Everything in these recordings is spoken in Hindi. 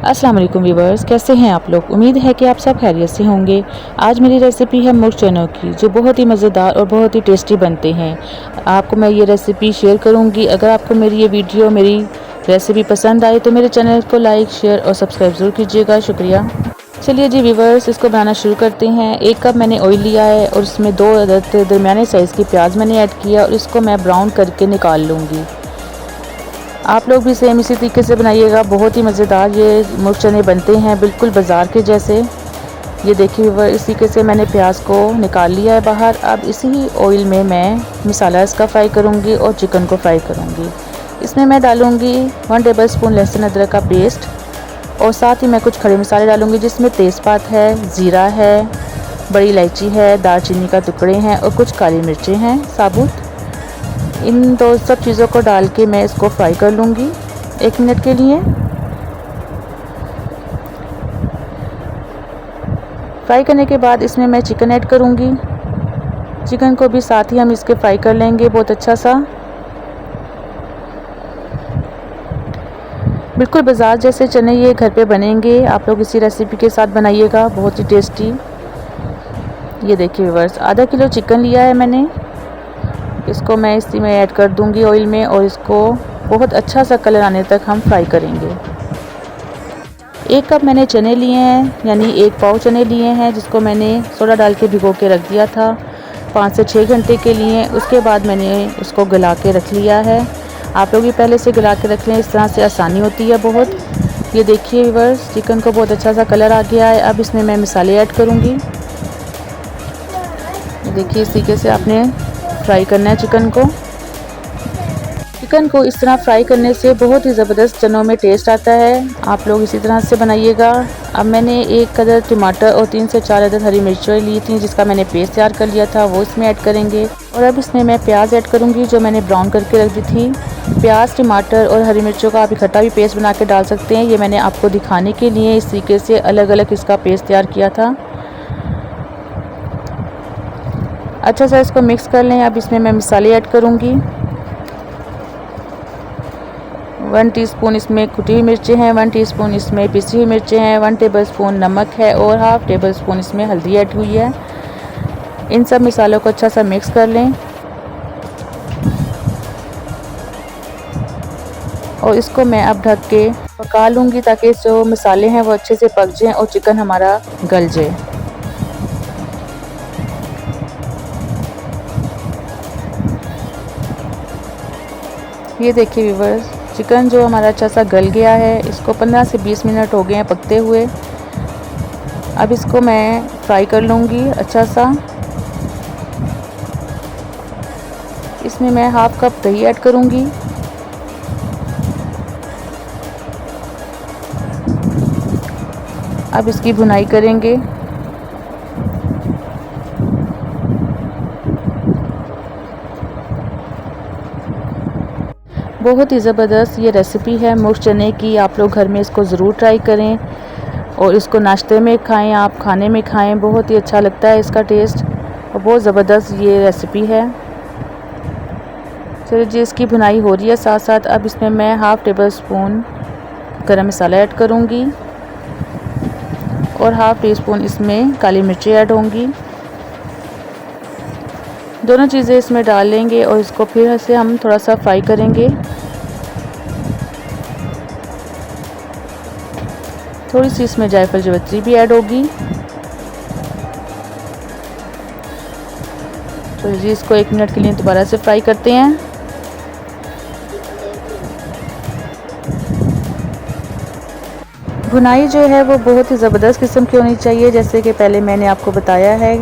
अस्सलाम वालेकुम व्यूवर्स, कैसे हैं आप लोग। उम्मीद है कि आप सब खैरियत से होंगे। आज मेरी रेसिपी है मुर्ग चनों की, जो बहुत ही मज़ेदार और बहुत ही टेस्टी बनते हैं। आपको मैं ये रेसिपी शेयर करूंगी। अगर आपको मेरी ये वीडियो मेरी रेसिपी पसंद आए तो मेरे चैनल को लाइक शेयर और सब्सक्राइब ज़रूर कीजिएगा। शुक्रिया। चलिए जी व्यूवर्स, इसको बनाना शुरू करते हैं। 1 कप मैंने ऑयल लिया है और उसमें 2 अदद दरमियाने साइज़ की प्याज मैंने ऐड किया और इसको मैं ब्राउन करके निकाल लूँगी। आप लोग भी सेम इसी तरीके से बनाइएगा। बहुत ही मज़ेदार ये मुर्ग चने बनते हैं, बिल्कुल बाज़ार के जैसे। ये देखिए वह इस तरीके से मैंने प्याज को निकाल लिया है बाहर। अब इसी ऑयल में मैं मसाला इसका फ्राई करूँगी और चिकन को फ्राई करूँगी। इसमें मैं डालूँगी 1 टेबल स्पून लहसुन अदरक का पेस्ट और साथ ही मैं कुछ खड़े मसाले डालूँगी, जिसमें तेज़पात है, ज़ीरा है, बड़ी इलायची है, दालचीनी का टुकड़े हैं और कुछ काली मिर्चें हैं साबुत। इन सब चीज़ों को डाल के मैं इसको फ्राई कर लूँगी 1 मिनट के लिए। फ्राई करने के बाद इसमें मैं चिकन ऐड करूँगी। चिकन को भी साथ ही हम इसके फ्राई कर लेंगे बहुत अच्छा सा। बिल्कुल बाज़ार जैसे चने ये घर पे बनेंगे। आप लोग इसी रेसिपी के साथ बनाइएगा, बहुत ही टेस्टी। ये देखिए व्यूअर्स, आधा किलो चिकन लिया है मैंने। इसको मैं इसी में ऐड कर दूंगी ऑयल में और इसको बहुत अच्छा सा कलर आने तक हम फ्राई करेंगे। 1 कप मैंने चने लिए हैं, यानी 1 पाव चने लिए हैं, जिसको मैंने सोडा डाल के भिगो के रख दिया था 5 से 6 घंटे के लिए। उसके बाद मैंने उसको गला के रख लिया है। आप लोग भी पहले से गला के रख लें, इस तरह से आसानी होती है बहुत। ये देखिए व्यूअर्स, चिकन को बहुत अच्छा सा कलर आ गया है। अब इसमें मैं मसाले ऐड करूँगी। देखिए इस तरीके से आपने फ्राई करना है चिकन को। चिकन को इस तरह फ्राई करने से बहुत ही ज़बरदस्त चनों में टेस्ट आता है। आप लोग इसी तरह से बनाइएगा। अब मैंने 1 अदद टमाटर और 3 से 4 अदद हरी मिर्चें ली थी, जिसका मैंने पेस्ट तैयार कर लिया था, वो इसमें ऐड करेंगे। और अब इसमें मैं प्याज ऐड करूँगी, जो मैंने ब्राउन करके रख दी थी। प्याज, टमाटर और हरी मिर्चों का आप इकट्ठा भी पेस्ट बना के डाल सकते हैं। ये मैंने आपको दिखाने के लिए इस तरीके से अलग अलग इसका पेस्ट तैयार किया था। अच्छा सा इसको मिक्स कर लें। अब इसमें मैं मसाले ऐड करूँगी। 1 टीस्पून इसमें कुटी हुई मिर्चें हैं, 1 टीस्पून इसमें पिसी हुई मिर्चें हैं, 1 टेबल स्पून नमक है और हाफ़ टेबल स्पून इसमें हल्दी ऐड हुई है। इन सब मसालों को अच्छा सा मिक्स कर लें और इसको मैं अब ढक के पका लूँगी, ताकि जो मसाले हैं वो अच्छे से पक जाएँ और चिकन हमारा गल जाए। ये देखिए व्यूअर्स, चिकन जो हमारा अच्छा सा गल गया है। इसको 15 से 20 मिनट हो गए हैं पकते हुए। अब इसको मैं फ्राई कर लूँगी अच्छा सा। इसमें मैं हाफ़ कप दही ऐड करूँगी। अब इसकी भुनाई करेंगे। बहुत ही ज़बरदस्त ये रेसिपी है मुर्ग चने की। आप लोग घर में इसको ज़रूर ट्राई करें और इसको नाश्ते में खाएं, आप खाने में खाएं। बहुत ही अच्छा लगता है इसका टेस्ट और बहुत ज़बरदस्त ये रेसिपी है। चलिए जी, इसकी भुनाई हो रही है साथ साथ। अब इसमें मैं हाफ़ टेबल स्पून गरम मसाला ऐड करूँगी और हाफ़ टी स्पून इसमें काली मिर्ची ऐड होंगी। दोनों चीज़ें इसमें डाल लेंगे और इसको फिर से हम थोड़ा सा फ्राई करेंगे। थोड़ी सी इसमें जायफल जावित्री भी ऐड होगी। तो जी, इसको 1 मिनट के लिए दोबारा से फ्राई करते हैं। भुनाई जो है वो बहुत ही ज़बरदस्त किस्म की होनी चाहिए। जैसे कि पहले मैंने आपको बताया है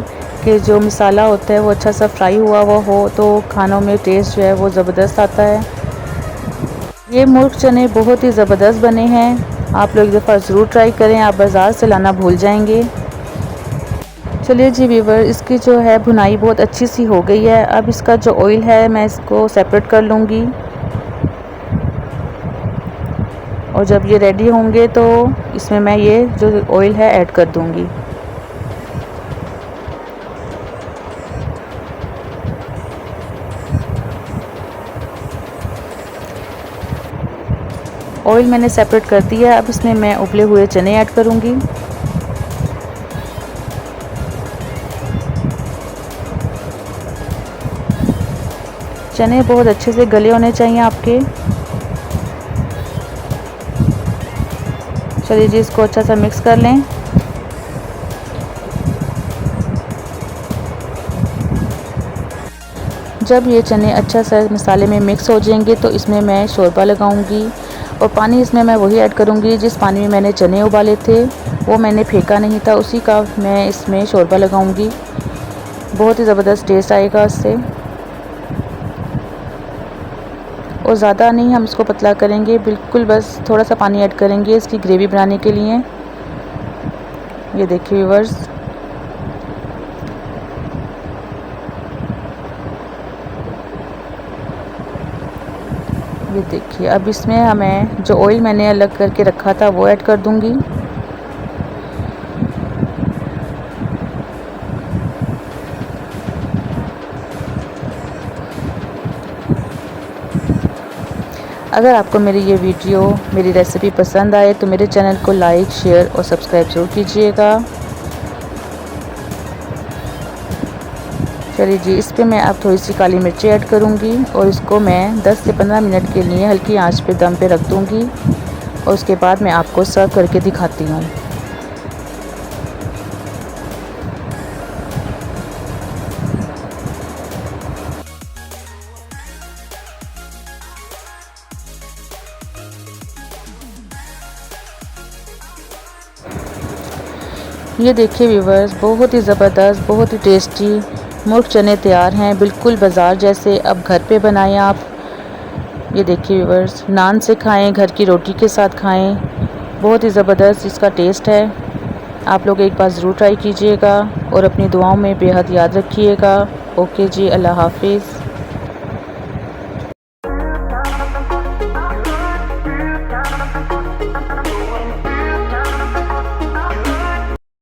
कि जो मसाला होता है वो अच्छा सा फ्राई हुआ हो तो खानों में टेस्ट जो है वो ज़बरदस्त आता है। ये मुर्ग चने बहुत ही ज़बरदस्त बने हैं। आप लोग एक दफ़ा ज़रूर ट्राई करें, आप बाज़ार से लाना भूल जाएंगे। चलिए जी व्यूअर, इसकी जो है भुनाई बहुत अच्छी सी हो गई है। अब इसका जो ऑयल है मैं इसको सेपरेट कर लूँगी और जब ये रेडी होंगे तो इसमें मैं ये जो ऑयल है ऐड कर दूँगी। ऑयल मैंने सेपरेट कर दिया। अब इसमें मैं उबले हुए चने ऐड करूँगी। चने बहुत अच्छे से गले होने चाहिए आपके। चलिए जी, इसको अच्छा सा मिक्स कर लें। जब ये चने अच्छा सा मसाले में मिक्स हो जाएंगे तो इसमें मैं शोरबा लगाऊंगी और पानी इसमें मैं वही ऐड करूंगी जिस पानी में मैंने चने उबाले थे, वो मैंने फेंका नहीं था, उसी का मैं इसमें शोरबा लगाऊंगी। बहुत ही ज़बरदस्त टेस्ट आएगा इससे। और ज़्यादा नहीं हम इसको पतला करेंगे, बिल्कुल बस थोड़ा सा पानी ऐड करेंगे इसकी ग्रेवी बनाने के लिए। ये देखिए व्यूअर्स, ये देखिए। अब इसमें हमें जो ऑयल मैंने अलग करके रखा था वो ऐड कर दूंगी। अगर आपको मेरी ये वीडियो, मेरी रेसिपी पसंद आए तो मेरे चैनल को लाइक, शेयर और सब्सक्राइब ज़रूर कीजिएगा। चलिए जी, इस पे मैं अब थोड़ी सी काली मिर्ची ऐड करूँगी और इसको मैं 10 से 15 मिनट के लिए हल्की आंच पे दम पे रख दूँगी और उसके बाद मैं आपको सर्व करके दिखाती हूँ। ये देखिए व्यूवर्स, बहुत ही ज़बरदस्त, बहुत ही टेस्टी मुर्ग चने तैयार हैं, बिल्कुल बाज़ार जैसे। अब घर पे बनाएं आप। ये देखिए व्यूवर्स, नान से खाएं, घर की रोटी के साथ खाएं, बहुत ही ज़बरदस्त इसका टेस्ट है। आप लोग एक बार ज़रूर ट्राई कीजिएगा और अपनी दुआओं में बेहद याद रखिएगा। ओके जी, अल्लाह हाफिज़।